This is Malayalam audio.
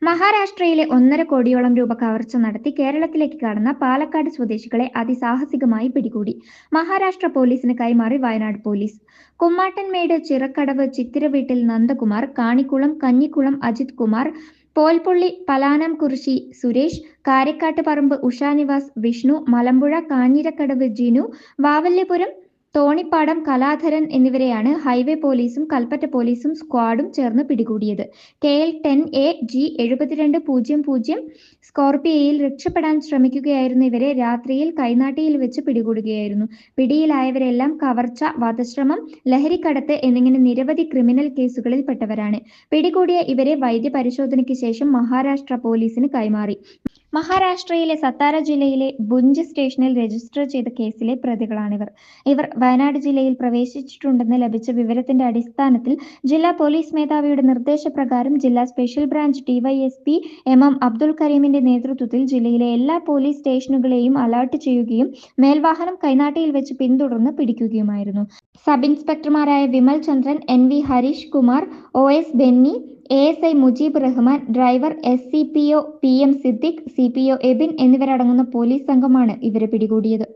മഹാരാഷ്ട്രയിലെ 1.5 കോടിയോളം രൂപ കവർച്ച നടത്തി കേരളത്തിലേക്ക് കടന്ന പാലക്കാട് സ്വദേശികളെ അതിസാഹസികമായി പിടികൂടി. മഹാരാഷ്ട്ര പോലീസിന് കൈമാറി വയനാട് പോലീസ്. കുമ്മാട്ടൻമേട്, ചിറക്കടവ്, ചിത്തിരവീട്ടിൽ നന്ദകുമാർ, കാണിക്കുളം, കഞ്ഞിക്കുളം അജിത് കുമാർ, പോൽപ്പുള്ളി പലാനംകുറിശി സുരേഷ്, കാരക്കാട്ട് പറമ്പ് ഉഷാനിവാസ് വിഷ്ണു, മലമ്പുഴ കാഞ്ഞിരക്കടവ് ജിനു, വാവല്യപുരം തോണിപ്പാടം കലാധരൻ എന്നിവരെയാണ് ഹൈവേ പോലീസും കൽപ്പറ്റ പോലീസും സ്ക്വാഡും ചേർന്ന് പിടികൂടിയത്. KL 10A G7200 സ്കോർപിയോയിൽ രക്ഷപ്പെടാൻ ശ്രമിക്കുകയായിരുന്ന ഇവരെ രാത്രിയിൽ കൈനാട്ടിയിൽ വെച്ച് പിടികൂടുകയായിരുന്നു. പിടിയിലായവരെല്ലാം കവർച്ച, വധശ്രമം, ലഹരിക്കടത്ത് എന്നിങ്ങനെ നിരവധി ക്രിമിനൽ കേസുകളിൽ പെട്ടവരാണ്. പിടികൂടിയ ഇവരെ വൈദ്യപരിശോധനയ്ക്ക് ശേഷം മഹാരാഷ്ട്ര പോലീസിന് കൈമാറി. മഹാരാഷ്ട്രയിലെ സത്താര ജില്ലയിലെ ഭുഞ്ച് സ്റ്റേഷനിൽ രജിസ്റ്റർ ചെയ്ത കേസിലെ പ്രതികളാണിവർ. ഇവർ വയനാട് ജില്ലയിൽ പ്രവേശിച്ചിട്ടുണ്ടെന്ന് ലഭിച്ച വിവരത്തിന്റെ അടിസ്ഥാനത്തിൽ ജില്ലാ പോലീസ് മേധാവിയുടെ നിർദ്ദേശപ്രകാരം ജില്ലാ special branch DYSP MM Abdul കരീമിന്റെ നേതൃത്വത്തിൽ ജില്ലയിലെ എല്ലാ പോലീസ് സ്റ്റേഷനുകളെയും അലർട്ട് ചെയ്യുകയും മേൽവാഹനം കൈനാട്ടിയിൽ വെച്ച് പിന്തുടർന്ന് പിടിക്കുകയുമായിരുന്നു. സബ് ഇൻസ്പെക്ടർമാരായ Vimal Chandran, NV Harish Kumar, OS Benny, ASI Mujeeb Rahman, driver SCPO PM Siddique, CPO Ebin എന്നിവരടങ്ങുന്ന പോലീസ് സംഘമാണ് ഇവരെ പിടികൂടിയത്.